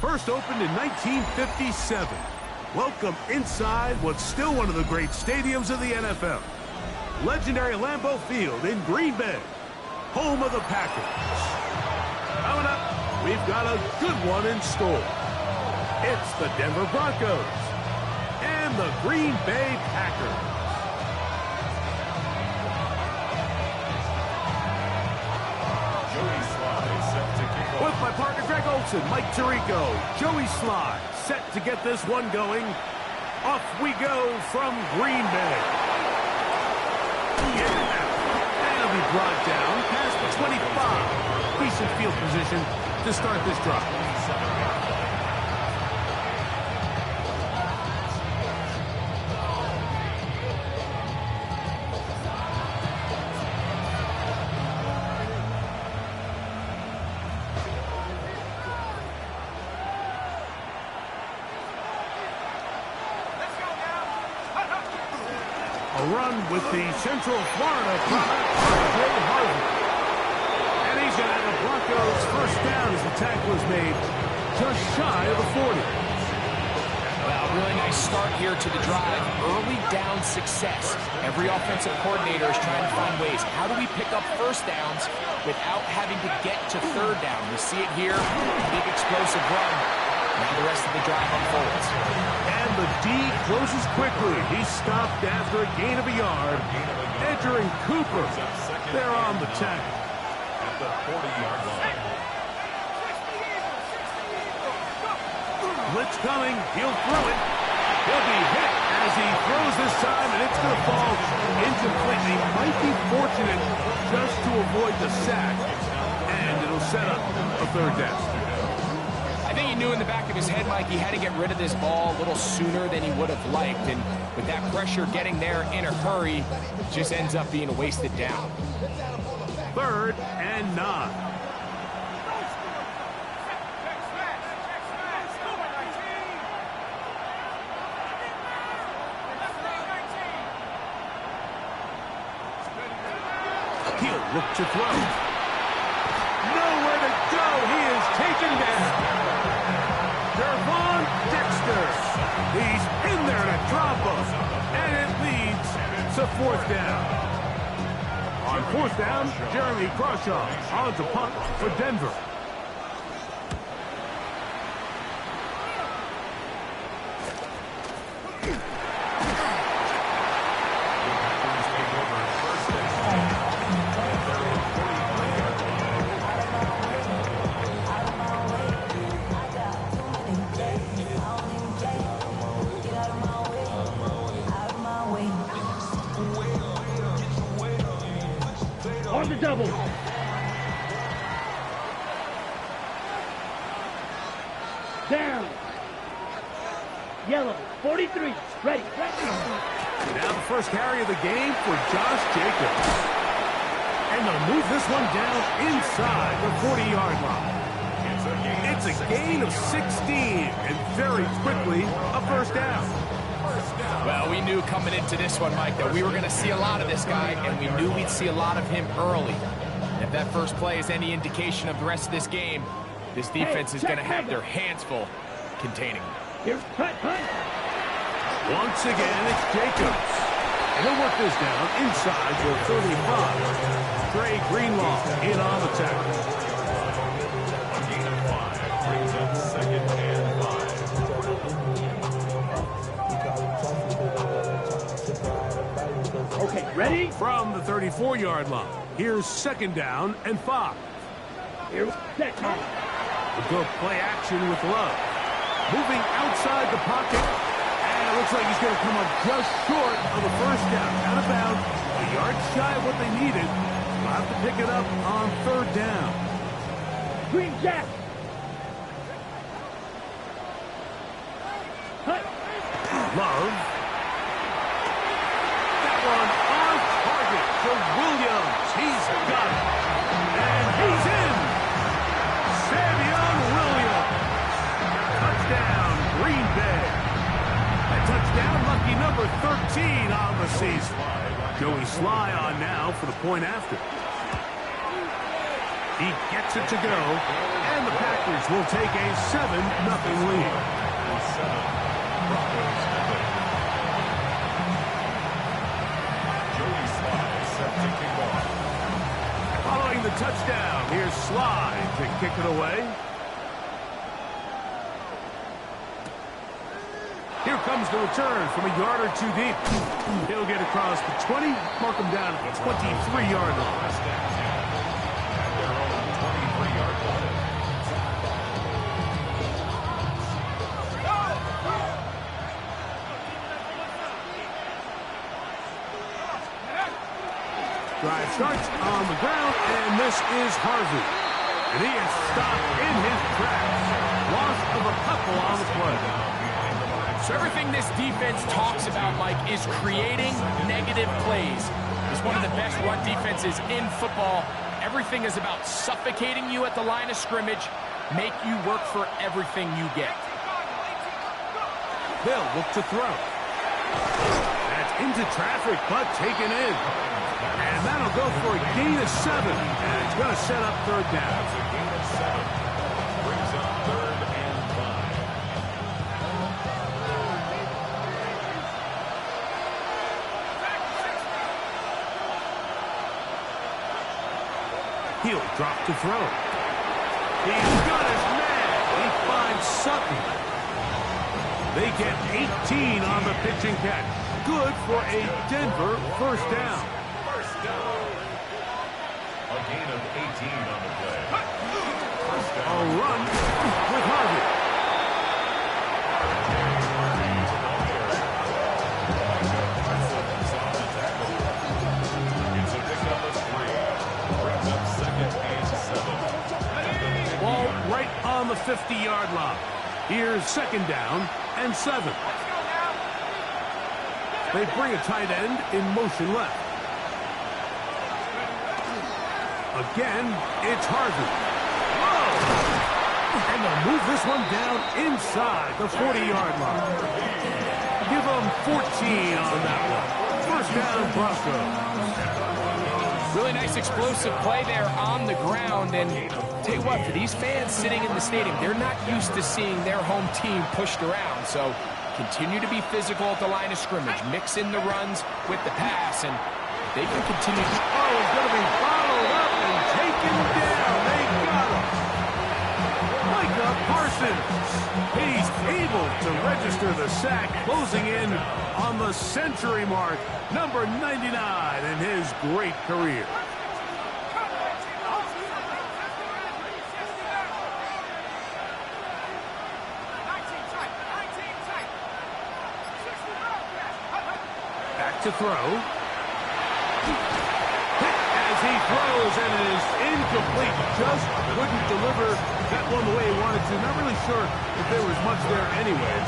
First opened in 1957. Welcome inside what's still one of the great stadiums of the NFL. Legendary Lambeau Field in Green Bay, home of the Packers. Coming up, we've got a good one in store. It's the Denver Broncos and the Green Bay Packers. With my partner Greg Olson, Mike Tirico, Joey Sly, set to get this one going. Off we go from Green Bay. And it'll be brought down past the 25. Decent field position to start this drive. A run with the Central Florida product, Jay Harvey. And he's going to have the Broncos first down as the tackle is made just shy of the 40. Well, really nice start here to the drive. Early down success. Every offensive coordinator is trying to find ways. How do we pick up first downs without having to get to third down? We see it here. Big explosive run. Now the rest of the drive unfolds. And the D closes quickly. He's stopped after a gain of a yard. Edger and Cooper, they're on the tackle. At the 40-yard line. Blitz coming. He'll throw it. He'll be hit as he throws this time, and it's going to fall incomplete. He might be fortunate just to avoid the sack, and it'll set up a third down. I think he knew in the back of his head, Mike, he had to get rid of this ball a little sooner than he would have liked. And with that pressure getting there in a hurry, it just ends up being a wasted down. 3rd and 9. He'll look to throw. Nowhere to go. He is taken down. Gervon Dexter. He's in there to drop him. And it leads to 4th down. On 4th down, Jeremy Crawshaw on to punt for Denver. On the double. Down. Yellow, 43. Ready. Now the first carry of the game for Josh Jacobs. And they'll move this one down inside the 40-yard line. It's a gain of 16, and very quickly a first down. Well, we knew coming into this one, Mike, that we were going to see a lot of this guy, and we knew we'd see a lot of him early. And if that first play is any indication of the rest of this game, this defense is going to have their hands full containing him. Here's cut. Once again, it's Jacobs. And he'll work this down inside the 35. Trey Greenlaw in on the tackle. Brings up 2nd and 5. Okay, ready? From the 34-yard line, here's 2nd down and 5. Here's set. We'll go play action with Love. Moving outside the pocket. And it looks like he's going to come up just short of the first down. Out of bounds, a yard shy of what they needed. We'll have to pick it up on 3rd down. Green Jack. Cut. Love. That one on target for Williams. He's got it. And he's in. Savion Williams. Touchdown, Green Bay. A touchdown, lucky number 13 on the season. Joey Sly on now for the point after. He gets it to go, and the Packers will take a 7-0 lead. Following the touchdown, here's Slide to kick it away. Here comes the return from a yard or two deep. He'll get across the 20, mark him down at the 23-yard line. Drive starts on the ground, and this is Harvey. And he is stopped in his tracks. Loss of a couple on the play. So everything this defense talks about, Mike, is creating negative plays. It's one of the best run defenses in football. Everything is about suffocating you at the line of scrimmage, make you work for everything you get. They'll look to throw. That's into traffic, but taken in. And that'll go for a gain of 7. And it's going to set up third down. A gain of 7. Brings up 3rd and 5. He'll drop to throw. He's got his man. He finds Sutton. They get 18 on the pitch and catch. Good for a Denver first down. A gain of 18 on the play. A run with Harvey. It's a pickup of 3. Brings up 2nd and 7. Ball right on the 50-yard line. Here's 2nd down and 7. They bring a tight end in motion left. Again, it's Harvey. Whoa! And they'll move this one down inside the 40-yard line. Give them 14 on that one. First down, Broncos. Really nice explosive play there on the ground. And tell you what, for these fans sitting in the stadium, they're not used to seeing their home team pushed around. So continue to be physical at the line of scrimmage. Mix in the runs with the pass, and they can continue. Oh, he's going to be followed up and taken down. They got him. Micah Parsons. He's able to register the sack, closing in on the century mark. Number 99 in his great career. Back to throw. As he throws, and it is incomplete. Just couldn't deliver that one the way he wanted to. Not really sure if there was much there anyways.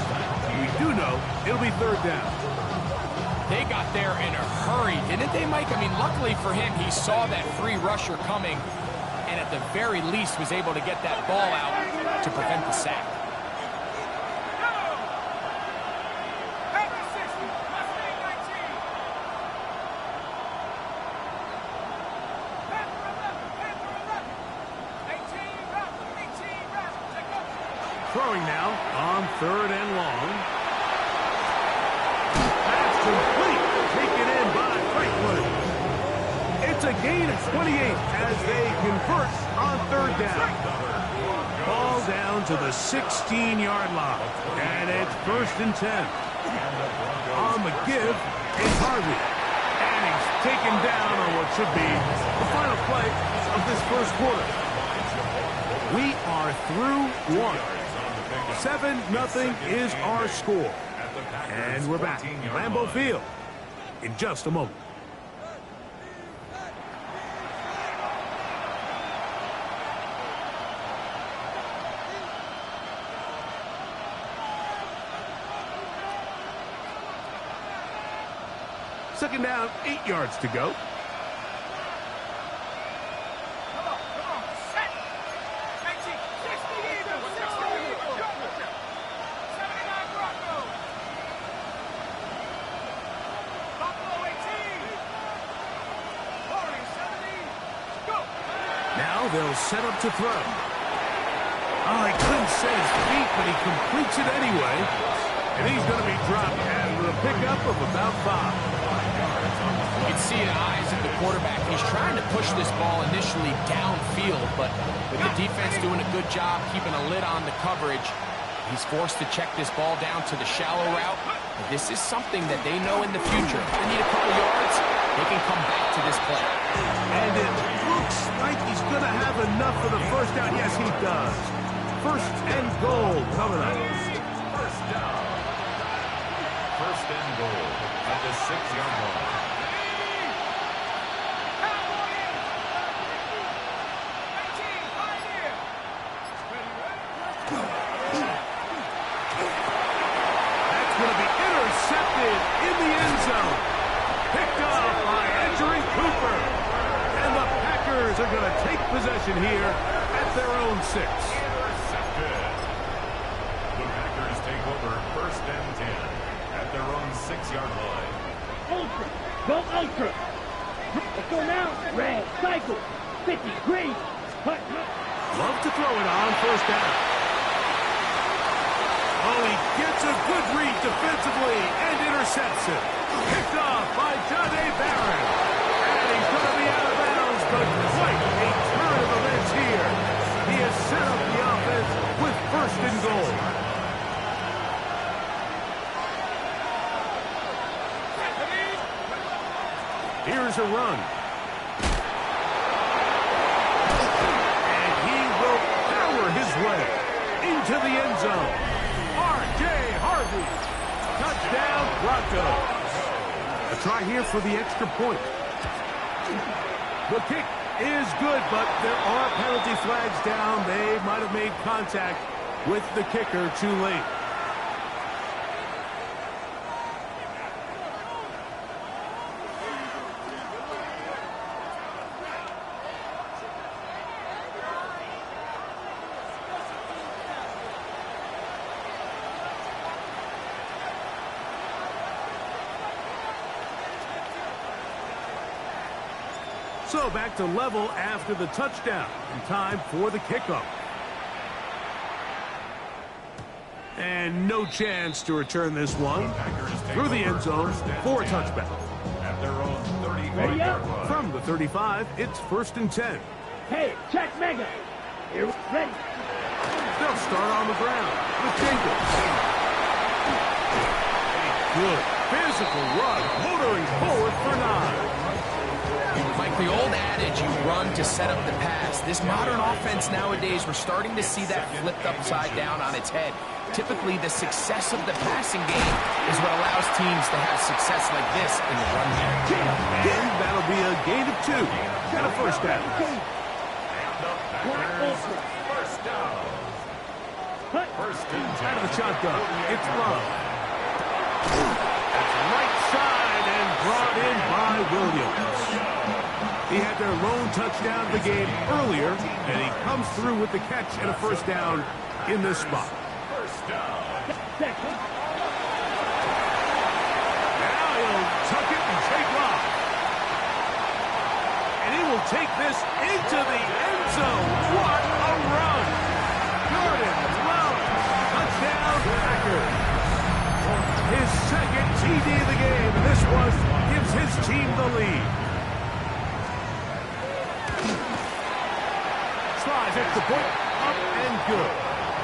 We do know it'll be third down. They got there in a hurry, didn't they, Mike? I mean, luckily for him, he saw that free rusher coming, and at the very least was able to get that ball out to prevent the sack. Throwing now on 3rd and long. That's complete. Taken in by Franklin. It's a gain of 28 as they convert on 3rd down. Ball down to the 16-yard line. And it's 1st and 10. On the give, it's Harvey. And he's taken down on what should be the final play of this first quarter. We are through one. 7-0 is our score. And we're back at Lambeau Field in just a moment. Second down, 8 yards to go. Now they'll set up to throw. Oh, he couldn't set his feet, but he completes it anyway. And he's going to be dropped after a pickup of about 5. You can see in the eyes of the quarterback, he's trying to push this ball initially downfield, but with the defense doing a good job keeping a lid on the coverage, he's forced to check this ball down to the shallow route. But this is something that they know in the future. If they need a couple yards, they can come back to this play. And it looks like he's going to have enough for the first down. Yes, he does. First and goal coming up. First down. First and goal at the 6-yard line. That's going to be intercepted in the end zone. Picked up by Andrew Cooper. And the Packers are going to take possession here at their own 6. Intercepted. The Packers take over first and 10 at their own 6-yard line. Ultra. Go ultra. Let's go now. Red. Cycle. 50. Green. Hut. Love to throw it on first down. Oh, he gets a good read defensively and intercepts it. Picked off by Johnny Barron. And he's going to be out of bounds, but quite a turn of events here. He has set up the offense with first and goal. Here's a run. And he will power his way into the end zone. R.J. Harvey. Touchdown, Broncos. A try here for the extra point. The kick is good, but there are penalty flags down. They might have made contact with the kicker too late. So back to level after the touchdown. And time for the kickoff. And no chance to return this one through the end zone for a touchback. At their own 35-yard line. From the 35, it's first and 10. Hey, check Mega. Here, ready. They'll start on the ground with Jacobs. A good physical run, motoring forward for 9. Like the old adage, you run to set up the pass. This modern offense nowadays, we're starting to see that flipped upside down on its head. Typically, the success of the passing game is what allows teams to have success like this in the run game. And that'll be a gain of 2. Got a first down. First down. First and 10. Out of the shotgun, it's Love. It's right side and brought in by Williams. He had their lone touchdown of the game earlier, and he comes through with the catch and a first down in this spot. First down. Now he'll tuck it and take off. And he will take this into the end zone. What a run! Jordan Love, touchdown Packers. His second TD of the game, and this one gives his team the lead. Slides at the point, up and good.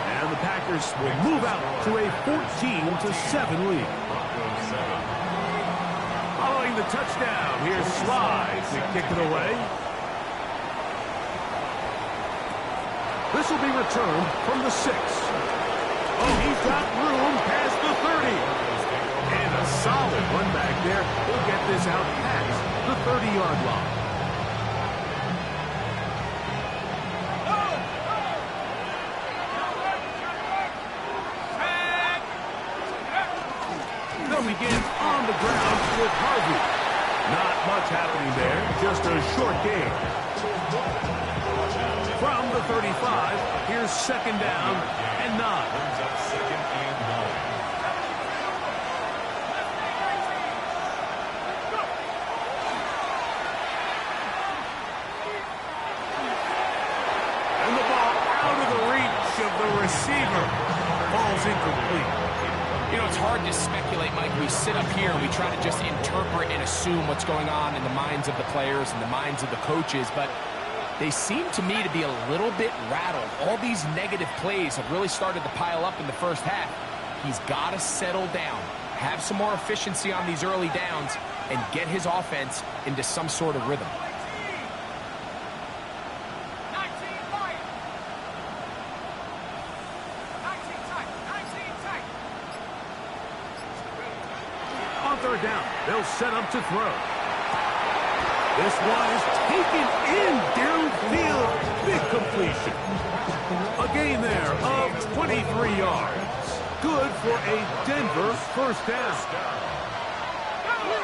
And the Packers will move out to a 14-7 lead. Following the touchdown, here's Slides to kick it away. This will be returned from the 6. Oh, he's got room past the 30. And a solid run back there. He'll get this out past the 30-yard line. They'll begin on the ground with Harvey. Not much happening there, just a short game. From the 35, here's second down and 9. Brings up second and 9. incomplete. You know, it's hard to speculate, Mike. We sit up here and we try to just interpret and assume what's going on in the minds of the players and the minds of the coaches, but they seem to me to be a little bit rattled. All these negative plays have really started to pile up in the first half. He's got to settle down, have some more efficiency on these early downs, and get his offense into some sort of rhythm. On third down, they'll set up to throw. This one is taken in downfield. Big completion. A gain there of 23 yards. Good for a Denver first down.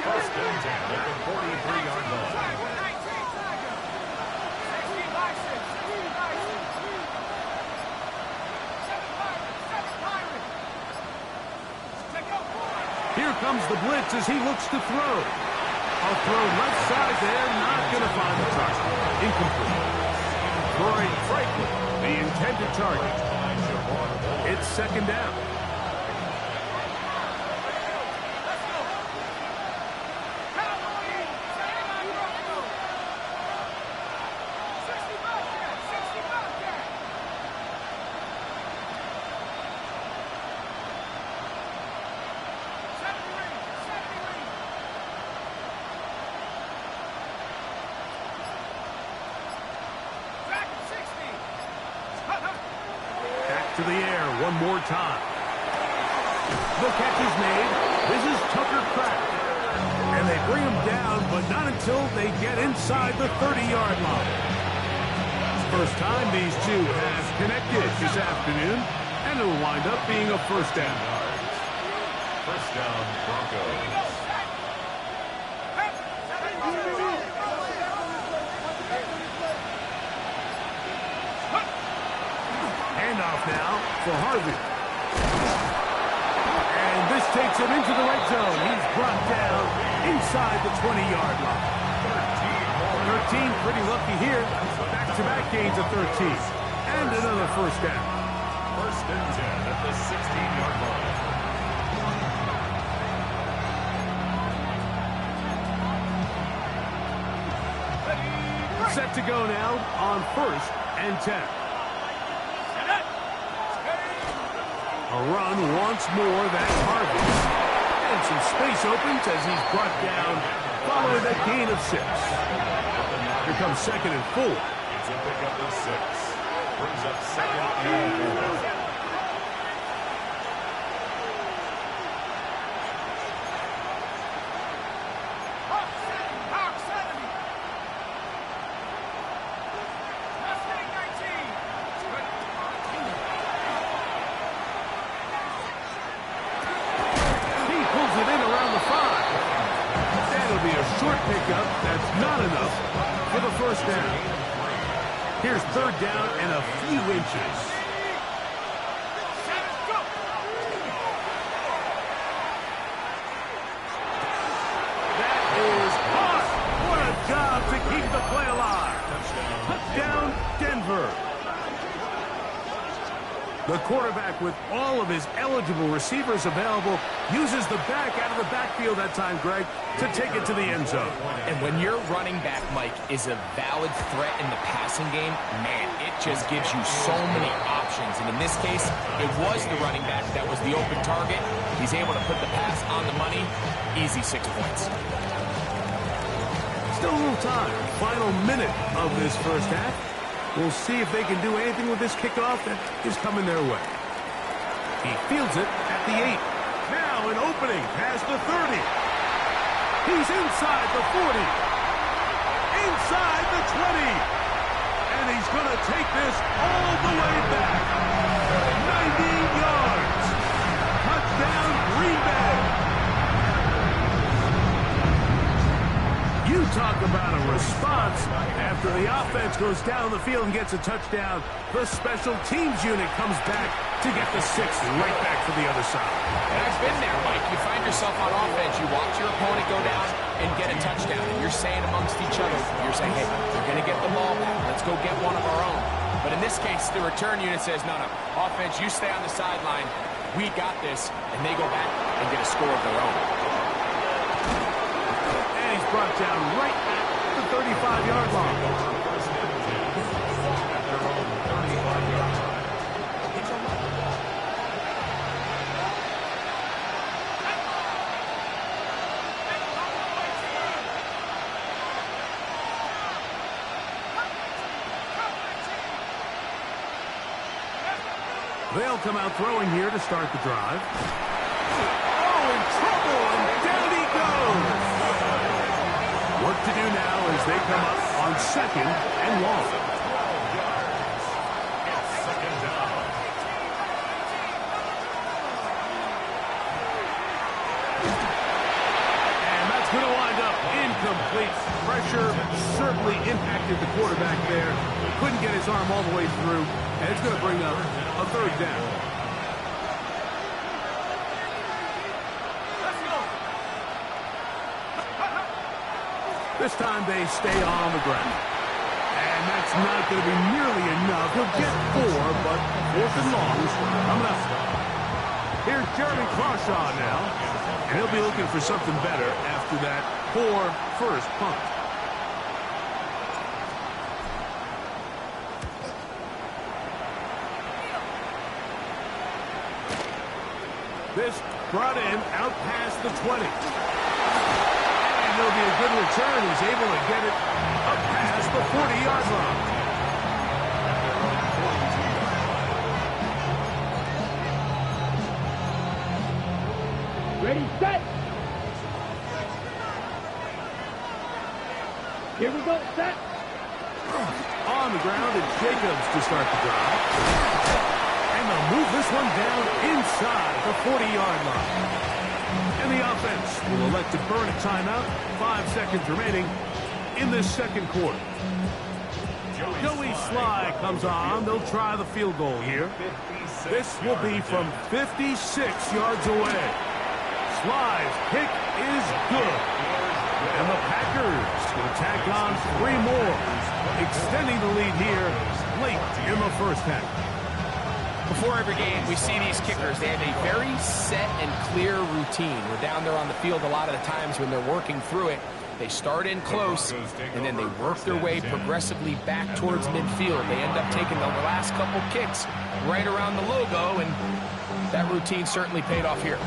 First and 10 at the 43-yard line. Here comes the blitz as he looks to throw. A throw left side there, not going to find the target. Incomplete. Troy Franklin, the intended target. It's second down. To the air one more time. The catch is made. This is Tucker Kraft. And they bring him down, but not until they get inside the 30-yard line. First time these two have connected this afternoon, and it'll wind up being a first down. First down, Broncos. Handoff now for Harvey. And this takes him into the red zone. He's brought down inside the 20-yard line. 13, pretty lucky here. Back-to-back gains of 13. And another first down. First and 10 at the 16-yard line. Set to go now on first and 10. A run once more, that's Harvey. And some space opens as he's brought down following a gain of 6. Here comes second and 4. It's a pickup of 6. Brings up second and 4. Short pickup, that's not enough for the first down. Here's third down and a few inches. That is hot. What a job to keep the play alive. Touchdown, Denver. The quarterback, with all of his eligible receivers available, uses the back out of the backfield that time, Greg, to take it to the end zone. And when your running back, Mike, is a valid threat in the passing game, man, it just gives you so many options. And in this case, it was the running back that was the open target. He's able to put the pass on the money. Easy 6 points. Still a little time. Final minute of this first half. We'll see if they can do anything with this kickoff that is coming their way. He fields it at the 8. Now an opening past the 30. He's inside the 40. Inside the 20. And he's going to take this all the way back. 90 yards. Touchdown, Green Bay. You talk about a response. After the offense goes down the field and gets a touchdown, the special teams unit comes back to get the 6 right back to the other side. And I've been there, Mike. You find yourself on offense, you watch your opponent go down and get a touchdown, and you're saying amongst each other, you're saying, hey, we're going to get the ball back. Let's go get one of our own. But in this case, the return unit says, no, offense, you stay on the sideline. we got this, and they go back and get a score of their own. And he's brought down right at the 35-yard line. At their own 35-yard line. They'll come out throwing here to start the drive. Oh, in trouble, and down he goes. Work to do now as they come up on 2nd and long. 12 yards. It's 2nd down. And that's going to wind up incomplete. Pressure certainly impacted the quarterback there. Couldn't get his arm all the way through, and it's going to bring up a 3rd down. This time they stay on the ground. And that's not going to be nearly enough. He'll get 4, but 4th and long coming up. Here's Jeremy Crawshaw now. And he'll be looking for something better after that poor first punt. This brought in out past the 20. And it'll be a good return. He's able to get it up past the 40-yard line. Ready, set. Here we go, set. On the ground, it's Jacobs to start the drive. And they'll move this one down inside the 40-yard line. And the offense will elect to burn a timeout. 5 seconds remaining in this 2nd quarter. Joey Sly comes on. They'll try the field goal here. This will be from 56 yards away. Sly's kick is good. And the Packers will tack on 3 more, extending the lead here late in the first half. Before every game, we see these kickers. They have a very set and clear routine. We're down there on the field a lot of the times when they're working through it. They start in close, and then they work their way progressively back towards midfield. They end up taking the last couple kicks right around the logo, and that routine certainly paid off here.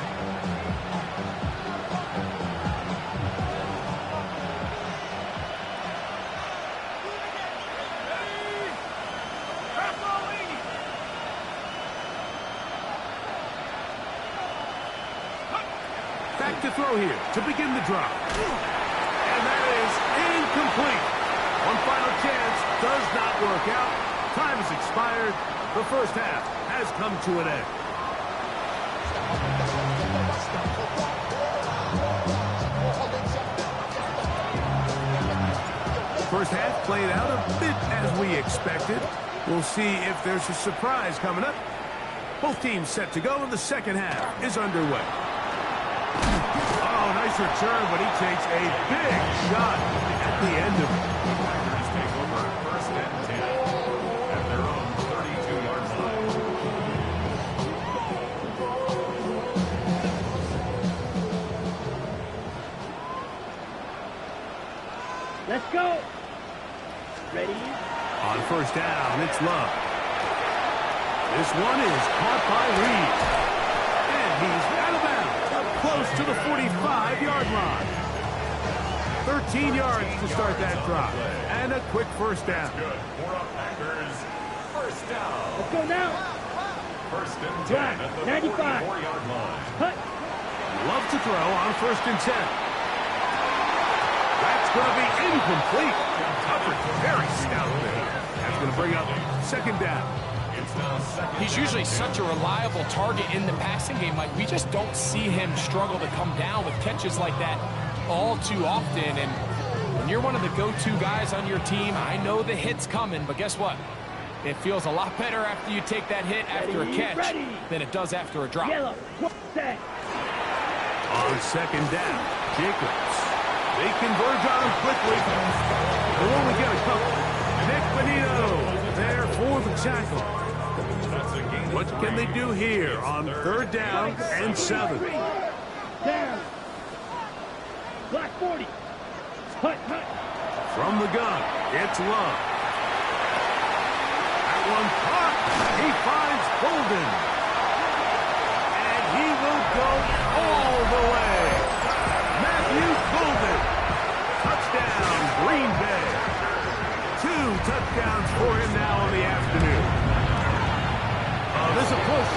Back to throw here to begin the drive. And that is incomplete. One final chance does not work out. Time has expired. The first half has come to an end. First half played out a bit as we expected. We'll see if there's a surprise coming up. Both teams set to go, and the second half is underway. Oh, nice return, but he takes a big shot at the end of it. Packers take over 1st and 10 at their own 32-yard line. Let's go. Ready? On first down, it's Love. This one is caught by Reed. And he's out of bounds, up close to the 45-yard line. 13 yards to start that drive. And a quick first down. Good for the Packers. First down. Let's go now. 1st and 10 Drive, at the 95. 44-yard line. Cut. Love to throw on 1st and 10. That's going to be incomplete. Covered very stoutly. That's going to bring up 2nd down. It's now 2nd. He's usually such a reliable target in the passing game, Mike. We just don't see him struggle to come down with catches like that all too often. And when you're one of the go-to guys on your team, I know the hit's coming, but guess what? It feels a lot better after you take that hit after a catch than it does after a drop. Yellow. Set. On 2nd down, Jacobs. They converge on him quickly. They'll only get a couple. Nick Benito there for the tackle. That's a gain of What can they do here on 3rd down and 7? Down. Black 40. Hut, hut. From the gun, it's Love. That one caught. He finds Golden. And he will go all the way. Matthew Golden. Touchdown, Green Bay. 2 touchdowns for him now in the afternoon. Oh, this is a push.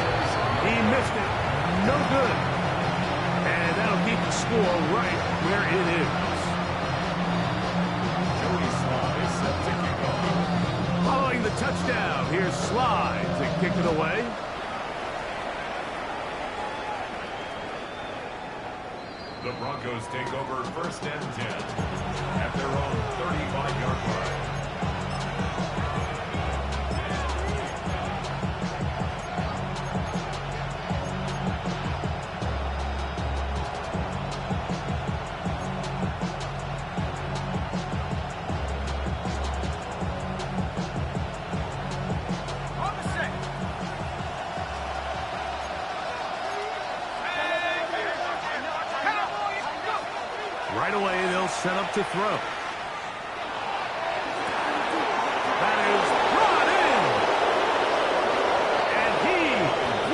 He missed it. No good. And that'll keep the score right where it is. Following the touchdown, here's Slide to kick it away. The Broncos take over 1st and 10 at their own 35-yard line. Right away, they'll set up to throw. That is brought in. And he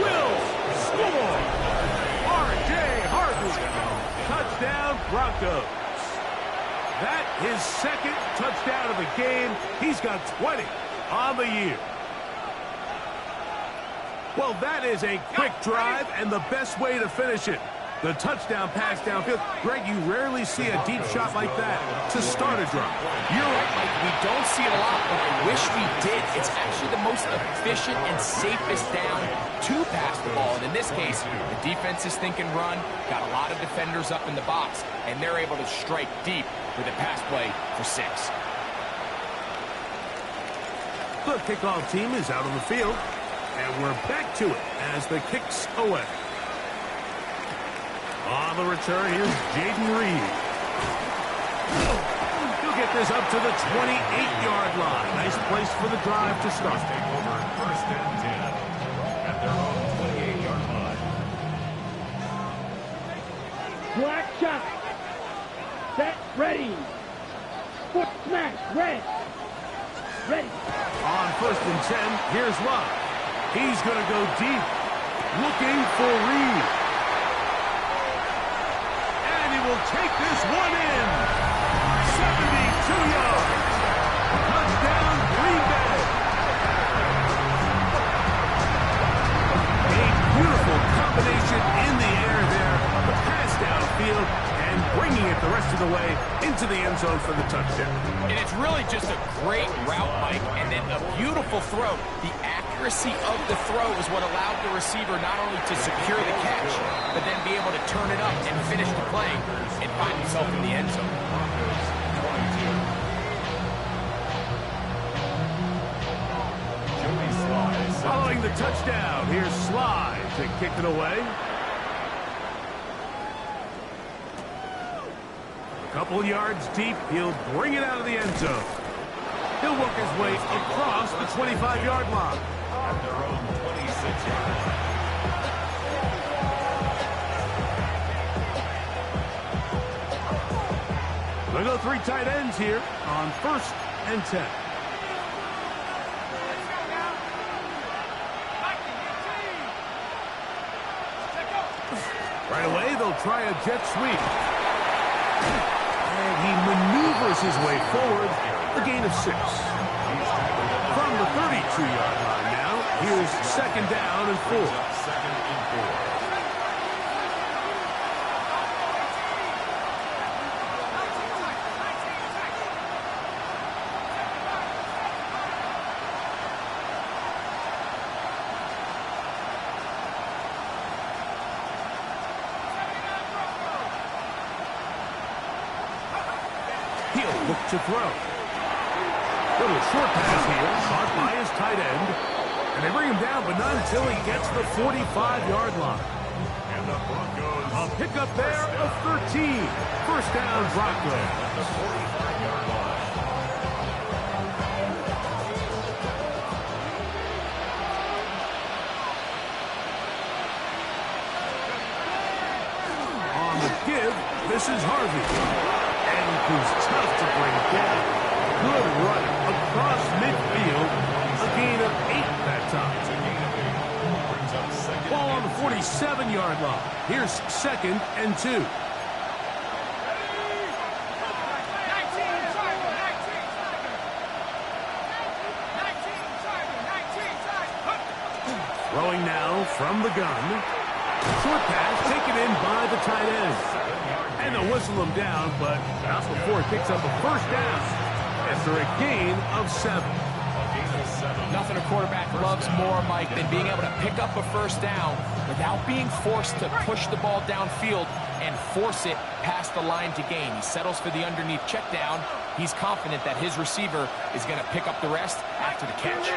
will score. R.J. Harvey. Touchdown, Broncos. That his 2nd touchdown of the game. He's got 20 on the year. Well, that is a quick drive and the best way to finish it. The touchdown pass downfield. Greg, you rarely see a deep shot like that to start a drive. You're right, Mike. We don't see it a lot, but I wish we did. It's actually the most efficient and safest down to pass the ball. And in this case, the defense is thinking run, got a lot of defenders up in the box, and they're able to strike deep with a pass play for 6. The kickoff team is out on the field, and we're back to it as the kick's away. On the return, here's Jaden Reed. He'll get this up to the 28-yard line. Nice place for the drive to start. Take over 1st and 10 at their own 28-yard line. Black shot. Set. Ready. Foot smash. Red. Ready. On 1st and 10, here's Love. He's going to go deep, looking for Reed. Will take this one in. 72 yards. Touchdown, Green Bay. A beautiful combination in the air there. The pass downfield and bringing it the rest of the way into the end zone for the touchdown. And it's really just a great route, Mike, and then a beautiful throw. The accuracy of the throw is what allowed the receiver not only to secure the catch, but then be able to turn it up and finish the play and find himself in the end zone. Following the touchdown, here's Slide to kick it away. A couple yards deep, he'll bring it out of the end zone. He'll work his way across the 25-yard line. At their own 26-yard line. They'll go 3 tight ends here on 1st and 10. Right away, they'll try a jet sweep. And he maneuvers his way forward, a gain of 6. From the 32-yard line now, here's 2nd down and 4. 2nd and 4. He'll look to throw. Little short pass here, caught by his tight end. And they bring him down, but not until he gets the 45-yard line. And the Broncos. A pickup there of 13. 1st down, Broncos. At the 45-yard line. This is Harvey. And who's tough to bring down. Good run across midfield. A gain of 8 that time. Ball on the 47-yard line. Here's 2nd and 2. Throwing now from the gun. Short pass taken in by the tight end. And they'll whistle him down, but not before he picks up a first down after a gain of 7. Nothing a quarterback loves more, Mike, than being able to pick up a first down without being forced to push the ball downfield and force it past the line to gain. He settles for the underneath check down. He's confident that his receiver is going to pick up the rest after the catch.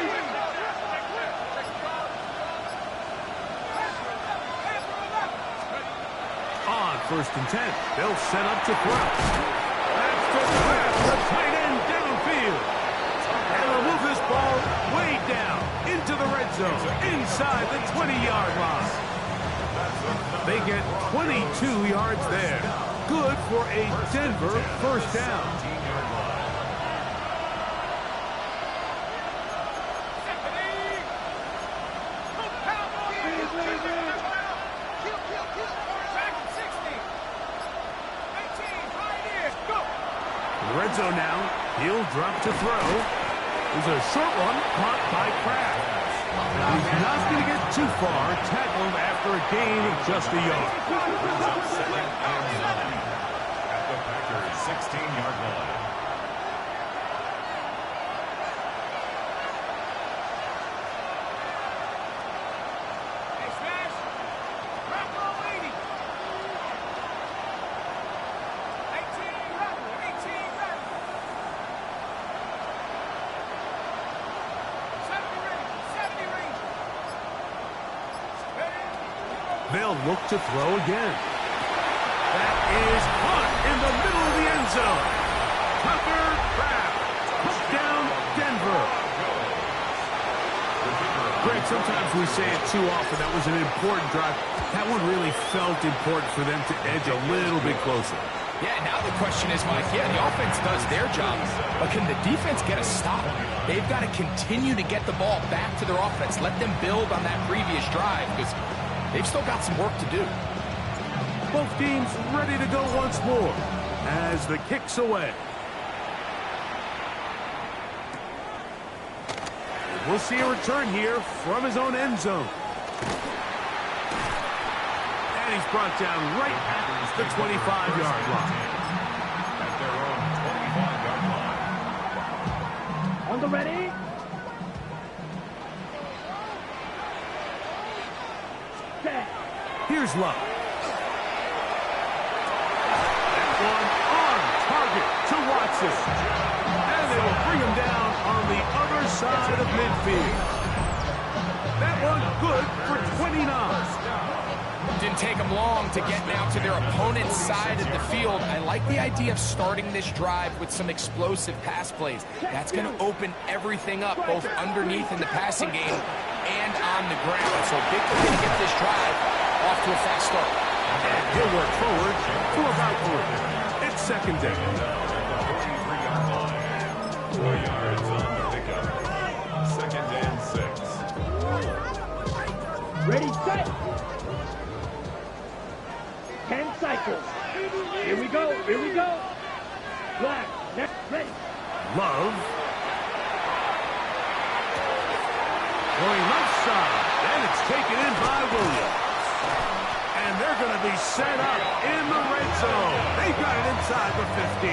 On 1st and 10, they'll set up to throw. That's the pass, the tight end downfield. And they'll move this ball way down into the red zone, inside the 20-yard line. They get 22 yards there. Good for a Denver first down. Red zone now. He'll drop to throw. There's a short one caught by Kraft. He's not going to get too far. Tackled after a gain of just a yard. At the Packers' 16-yard line. They'll look to throw again. That is caught in the middle of the end zone. Tucker Kraft. Touchdown, Denver. Greg, sometimes we say it too often. That was an important drive. That one really felt important for them to edge a little bit closer. Yeah, now the question is, Mike, the offense does their job, but can the defense get a stop? They've got to continue to get the ball back to their offense. Let them build on that previous drive, because they've still got some work to do. Both teams ready to go once more as the kick's away. We'll see a return here from his own end zone. And he's brought down right at the 25-yard line. At their own 25-yard line. On the ready? Set. Here's Love. That one on target to Watson. And they will bring him down on the other side of midfield. That one good for 29. Didn't take them long to get now to their opponent's side of the field. I like the idea of starting this drive with some explosive pass plays. That's going to open everything up, both underneath in the passing game and on the ground. So big way to get this drive off to a fast start. And he'll work forward to about 3. It's 2nd down. 4 yards on the pickup. 2nd and 6. Ready, set. 10 cycles. Here we go. Here we go. Black. Next. Ready. Love. Going left side. And it's taken in by Williams. And they're going to be set up in the red zone. They've got it inside the 15.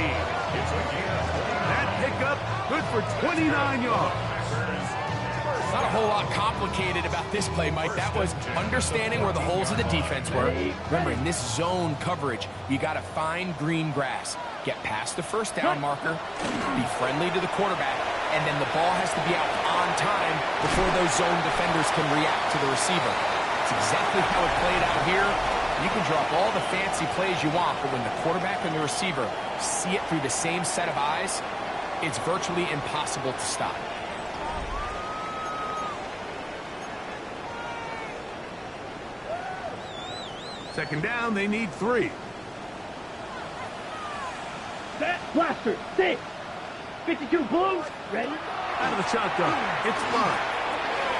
That pickup good for 29 yards. Not a whole lot complicated about this play, Mike. That was understanding where the holes of the defense were. Remember, in this zone coverage, you got to find green grass. Get past the first down marker, be friendly to the quarterback, and then the ball has to be out on time before those zone defenders can react to the receiver. It's exactly how it played out here. You can drop all the fancy plays you want, but when the quarterback and the receiver see it through the same set of eyes, it's virtually impossible to stop. Second down, they need 3. Blaster, 6. 52 blue, ready? Out of the shotgun. It's Love.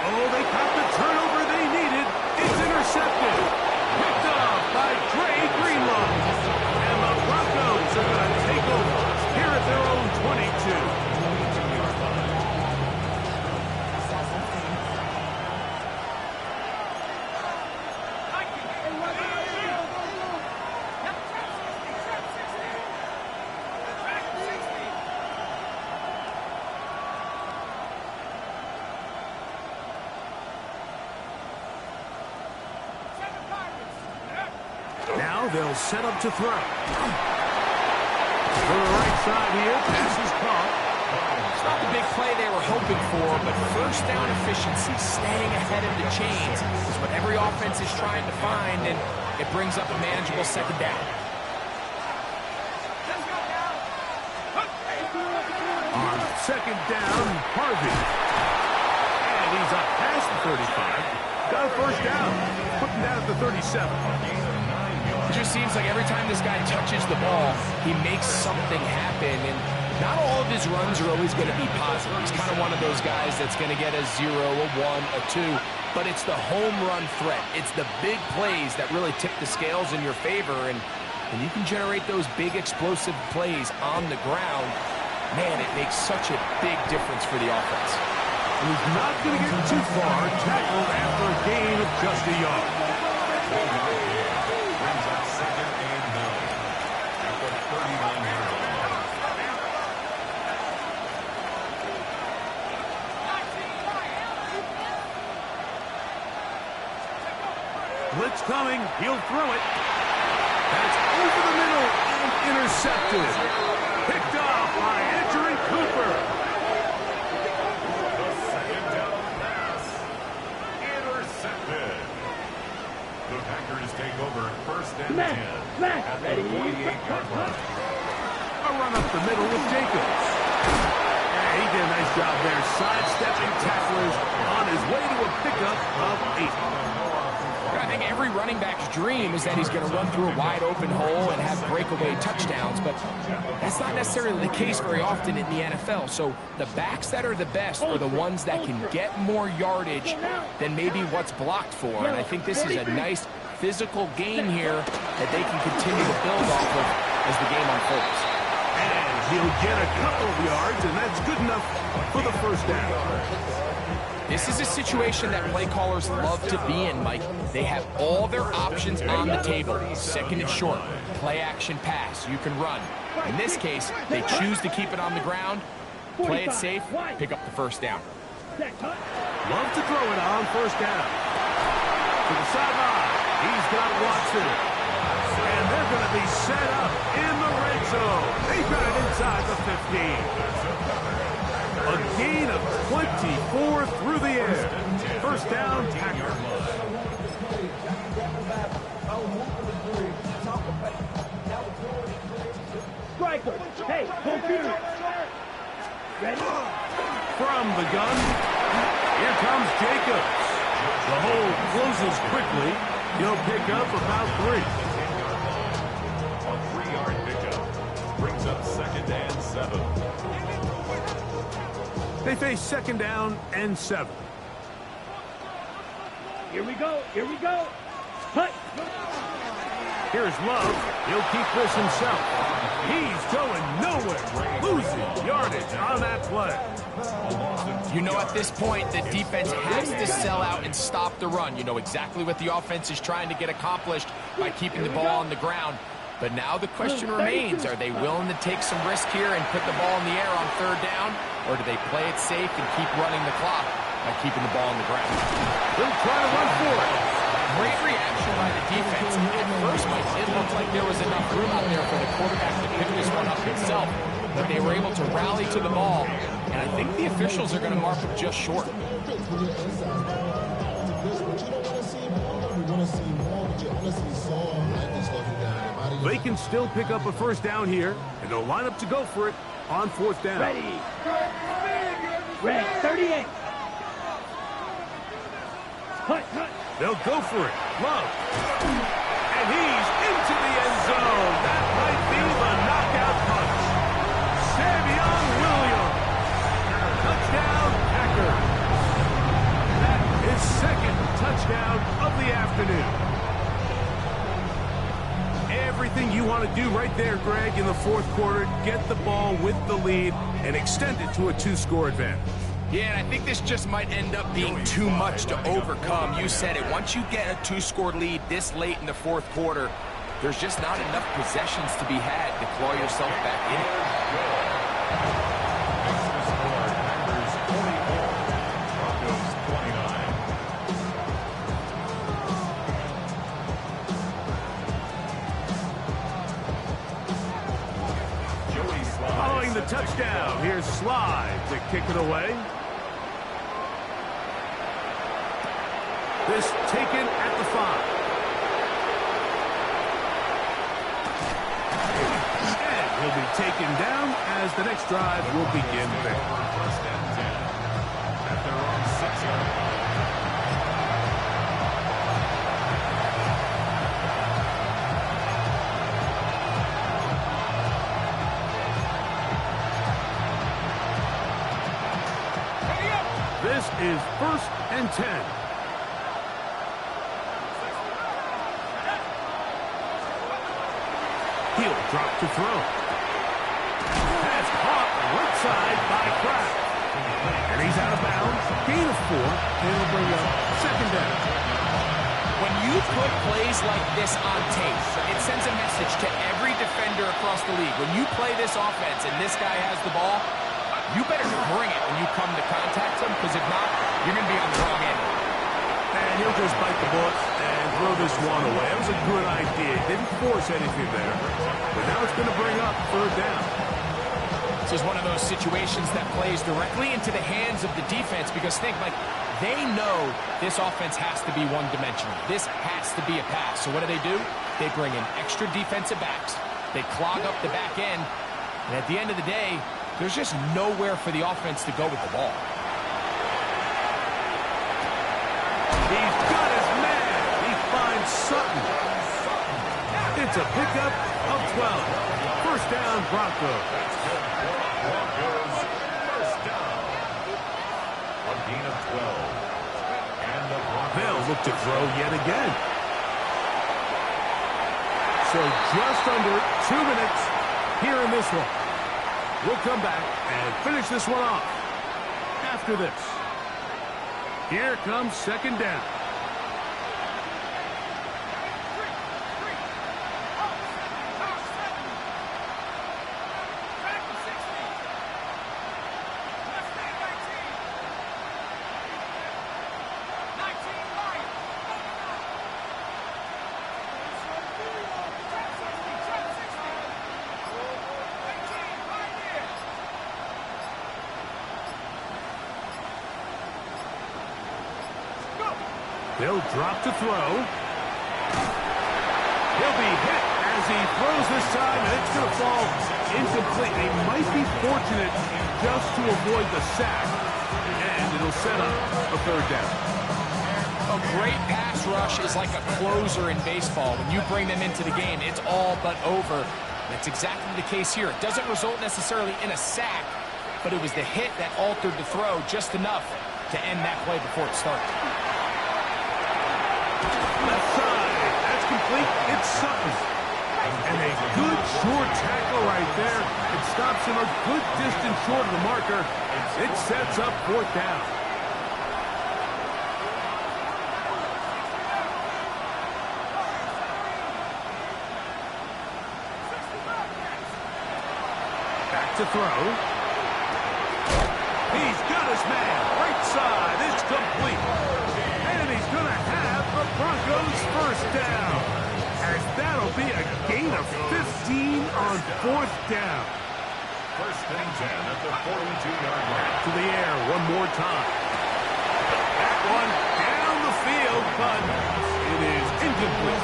Oh, they got the turnover they needed. It's intercepted. Picked off by Dre Greenlaw. And the Broncos are going to take over here at their own 22. Now they'll set up to throw. To the right side here, pass is caught. It's not the big play they were hoping for, but first down efficiency, staying ahead of the chains, is what every offense is trying to find, and it brings up a manageable second down. On second down, Harvey. And he's up past the 35. Got a first down. Putting down at the 37. It just seems like every time this guy touches the ball, he makes something happen, and not all of his runs are always going to be positive. He's kind of one of those guys that's going to get a 0, a 1, a 2, but it's the home run threat. It's the big plays that really tip the scales in your favor, and when you can generate those big explosive plays on the ground, man, it makes such a big difference for the offense. And he's not going to get too far, tackled after a gain of just a yard. Blitz coming, he'll throw it. That's over the middle and intercepted. Picked off by Edgerrin Cooper. The second down pass. Intercepted. The Packers take over first and 10 at the 48-yard line. A run up the middle with Jacobs. Yeah, he did a nice job there, sidestepping tacklers on his way to a pickup of 8. I think every running back's dream is that he's going to run through a wide-open hole and have breakaway touchdowns, but that's not necessarily the case very often in the NFL. So the backs that are the best are the ones that can get more yardage than maybe what's blocked for, and I think this is a nice physical game here that they can continue to build off of as the game unfolds. And he'll get a couple of yards, and that's good enough for the first down. This is a situation that play callers love to be in, Mike. They have all their options on the table. Second and short, play action pass, you can run. In this case, they choose to keep it on the ground, play it safe, pick up the first down. Love to throw it on first down. To the sideline, he's got Watson. And they're going to be set up in the red zone. They've got it inside the 15. A gain of 24 through the air. First down, Packers. Striker, hey, computer. Ready? From the gun, here comes Jacobs. The hole closes quickly. He'll pick up about 3. A 3-yard pickup brings up second and 7. They face second down and 7. Here we go, here we go. Hut. Here's Love. He'll keep this himself. He's going nowhere. Losing yardage on that play. You know, at this point, the defense has to sell out and stop the run. You know exactly what the offense is trying to get accomplished by keeping the ball on the ground. But now the question remains, are they willing to take some risk here and put the ball in the air on third down? Or do they play it safe and keep running the clock by keeping the ball on the ground? They'll try to run for it. Great reaction by the defense. At first, Mike, it looked like there was enough room out there for the quarterback to pick this one up himself. But they were able to rally to the ball. And I think the officials are going to mark him just short. They can still pick up a first down here, and they'll line up to go for it on fourth down. Ready. Red, 38. Hut, hut. They'll go for it. Love. And he's into the end zone. That might be the knockout punch. do right there, Greg, in the fourth quarter, get the ball with the lead and extend it to a two-score advantage. Yeah, and I think this just might end up being too much to overcome. You said it. Once you get a two-score lead this late in the fourth quarter, there's just not enough possessions to be had to claw yourself back in it. Extra score, Packers 24, Broncos 29. Joey Slide. Following the touchdown, here's Slide to kick it away. This taken at the 5. And he'll be taken down as the next drive will begin there. First and 10 at their own 6-yard line. This is first and 10. He'll drop to throw. Pass caught right side by Kraft. And he's out of bounds. Gain of 4. It'll bring up second down. When you put plays like this on tape, it sends a message to every defender across the league. When you play this offense and this guy has the ball, you better bring it when you come to contact him, because if not, you're going to be on the wrong end. And he'll just bite the bullet and throw this one away. That was a good idea. Didn't force anything there. But now it's going to bring up third down. This is one of those situations that plays directly into the hands of the defense, because think, like, they know this offense has to be one-dimensional. This has to be a pass. So what do? They bring in extra defensive backs. They clog up the back end. And at the end of the day, there's just nowhere for the offense to go with the ball. He's got his man. He finds Sutton. It's a pickup of 12. First down, Broncos. Broncos first down. A gain of 12. And the Broncos They'll look to throw yet again. So just under 2 minutes here in this one. We'll come back and finish this one off after this. Here comes second down. They'll drop to throw. He'll be hit as he throws this time, and it's going to fall incomplete. They might be fortunate just to avoid the sack, and it'll set up a third down. A great pass rush is like a closer in baseball. When you bring them into the game, it's all but over. That's exactly the case here. It doesn't result necessarily in a sack, but it was the hit that altered the throw just enough to end that play before it started. Left side, that's complete. It's Sutton. And a good short tackle right there. It stops him a good distance short of the marker. It sets up fourth down. Back to throw. He's got his man. Right side, it's complete. And he's going to have the Broncos first down. As that'll be a gain of 15 on fourth down. first and 10 at the 42-yard line. To the air one more time. That one down the field, but it is incomplete.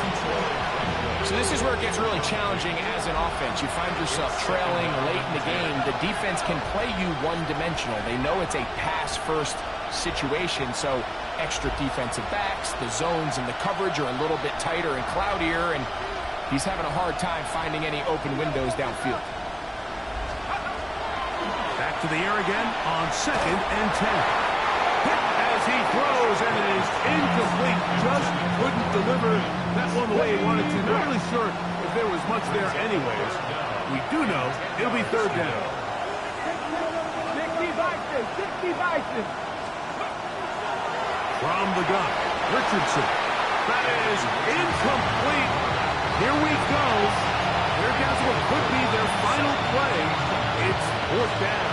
So this is where it gets really challenging as an offense. You find yourself trailing late in the game. The defense can play you one-dimensional. They know it's a pass-first situation, so extra defensive backs, the zones and the coverage are a little bit tighter and cloudier, and he's having a hard time finding any open windows downfield. Back to the air again on second and 10. Hit as he throws, and it is incomplete. Just couldn't deliver that one the way he wanted to. Not really sure if if there was much there anyways. We do know it'll be third down. 60 Bison. From the gun, Richardson. That is incomplete. Here we go. Here comes what could be their final play. It's fourth down.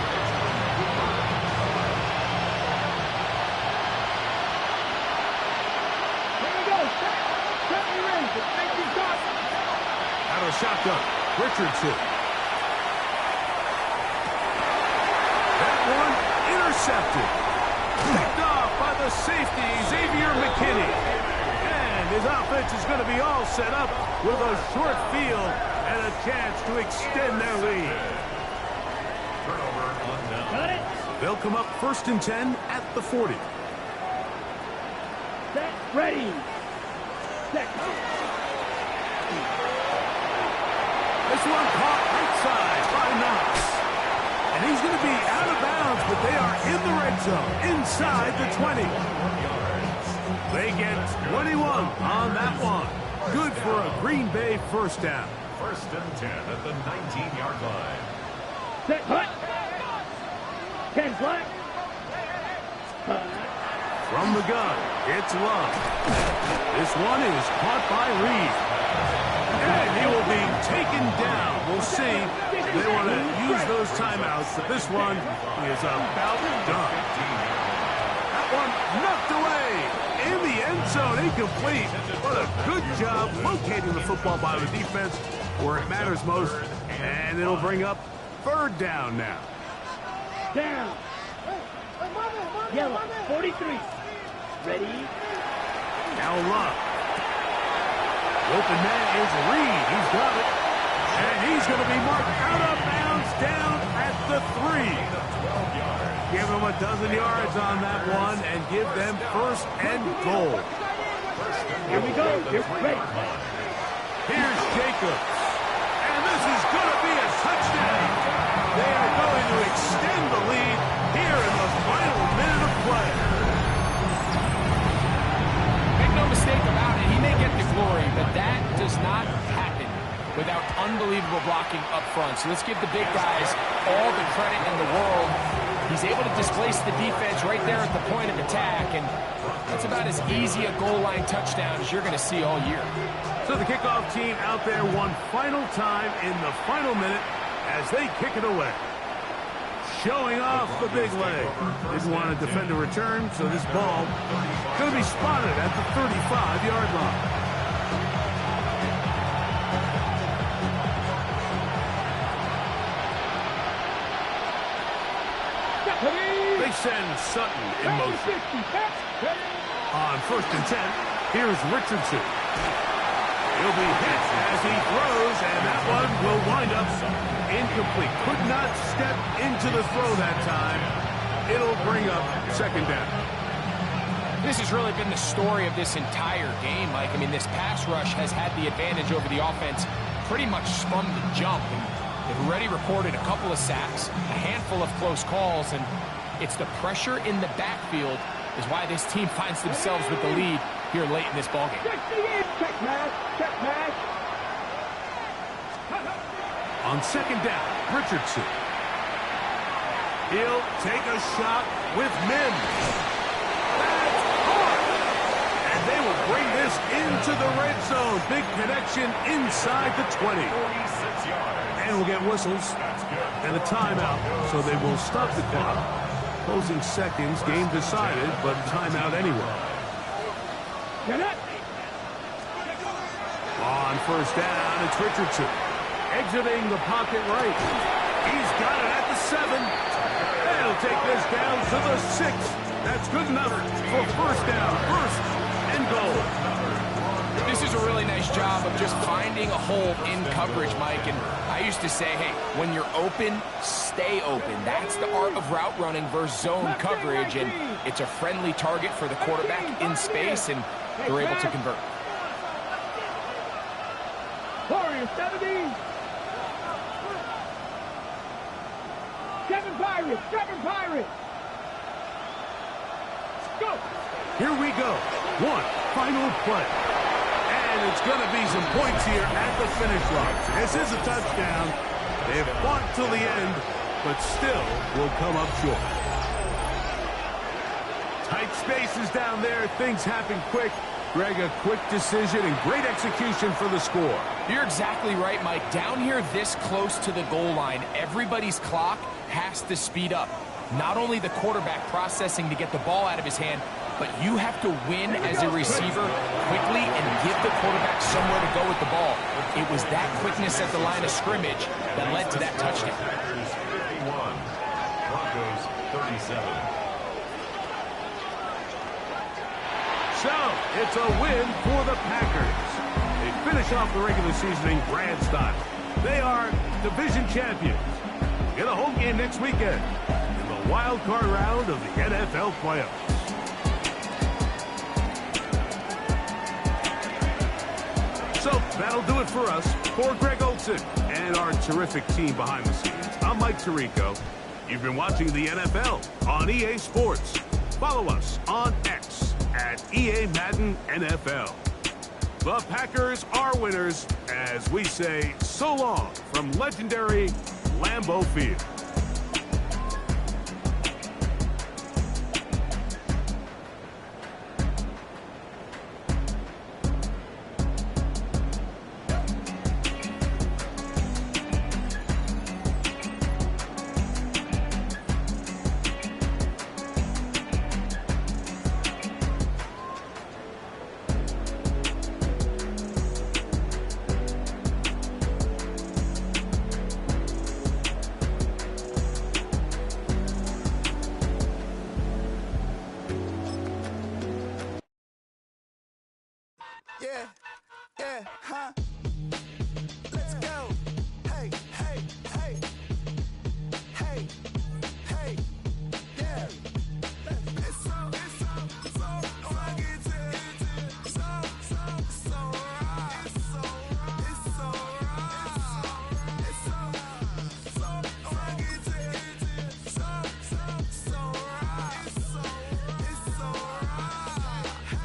Here we go. Set me ready. Safety stop. Out of shotgun, Richardson. That one intercepted. Picked off by the safety, Xavier McKinney. And his offense is going to be all set up with a short field and a chance to extend their lead. Turnover on down. Got it. They'll come up 1st and 10 at the 40. Set. Ready. Set. This one caught right side by Knox. And he's going to be out of bounds, but they are in the red zone, inside the 20. They get 21 on that one. Good for a Green Bay first down. 1st and 10 at the 19-yard line. Set. Hut. 10 flat. From the gun, it's Love. This one is caught by Reed. And he will be taken down. We'll see if they want to use those timeouts, but this one is about done. That one knocked away in the end zone, incomplete. What a good job locating the football by the defense where it matters most. And it'll bring up third down now. Down. Yellow. 43. Ready. Now Love. Open man is Reed. He's got it. And he's going to be marked out of bounds down at the 3. Give him a dozen yards on that one and give them 1st and goal. Here we go. Here's ready. Here's Jacobs. And this is going to be a touchdown. They are going to extend the lead here in the final minute of play. Make no mistake about it, he may get the glory, but that does not happen without unbelievable blocking up front. So let's give the big guys all the credit in the world. He's able to displace the defense right there at the point of attack, and that's about as easy a goal line touchdown as you're going to see all year. So the kickoff team out there one final time in the final minute as they kick it away. Showing off the big leg. Didn't want to defend a return, so this ball going to be spotted at the 35-yard line. They send Sutton in motion. On 1st and 10, here's Richardson. He'll be hit as he throws, and that one will wind up incomplete. Could not step into the throw that time. It'll bring up 2nd down. This has really been the story of this entire game, Mike. I mean, this pass rush has had the advantage over the offense pretty much from the jump. And they've already recorded a couple of sacks, a handful of close calls, and it's the pressure in the backfield is why this team finds themselves with the lead here late in this ballgame. Check pass. Check pass. On 2nd down, Richardson. He'll take a shot with Mims. That's hard. And they will bring this into the red zone. Big connection inside the 20. 46 yards. And we'll get whistles and a timeout, so they will stop the clock. Closing seconds, game decided, but timeout anyway. On 1st down, it's Richardson. Exiting the pocket right. He's got it at the 7. They'll take this down to the 6. That's good enough for 1st down. 1st and goal. This is a really nice job of just finding a hole in coverage, Mike. And I used to say, hey, when you're open, stay open. That's the art of route running versus zone coverage. And it's a friendly target for the quarterback in space, and they're able to convert. Warriors 70. 7 Pirates. 7 Pirates. Go. Here we go. One final play. And And it's going to be some points here at the finish line. This is a touchdown. They've fought till the end, but still will come up short. Tight spaces down there. Things happen quick. Greg, a quick decision and great execution for the score. You're exactly right, Mike. Down here this close to the goal line, everybody's clock has to speed up. Not only the quarterback processing to get the ball out of his hand, but you have to win as a receiver quickly and give the quarterback somewhere to go with the ball. It was that quickness at the line of scrimmage that led to that touchdown. Packers 51, Broncos 37. So, it's a win for the Packers. They finish off the regular season in grand style. They are division champions. Get a home game next weekend in the wild card round of the NFL playoffs. So, that'll do it for us. For Greg Olsen and our terrific team behind the scenes, I'm Mike Tirico. You've been watching the NFL on EA Sports. Follow us on X at EA Madden NFL. The Packers are winners as we say so long from legendary Lambeau Field. Yeah, huh? Let's go. Hey, hey, hey. Hey, hey, yeah. It's so rugged. So right. It's so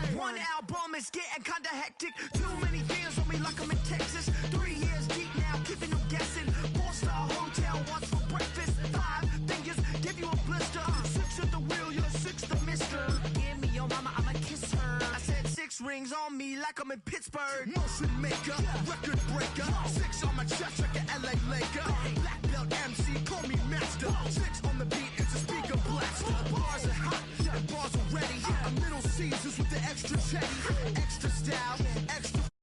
rugged. One album is getting kinda hectic. Too many fans on me like I'm in Texas. 3 years deep now, keeping them guessing. 4-star hotel, once for breakfast. 5 fingers, give you a blister. 6 at the wheel, you're 6 the mister. Give me your mama, I'ma kiss her. I said 6 rings on me like I'm in Pittsburgh. Motion maker, record breaker. 6 on my chest like an LA Laker. Black belt MC, call me master. 6 on the beat, it's a speaker blast. Bars are hot, and bars are ready. A Middle Caesars with the extra chatty. Extra style,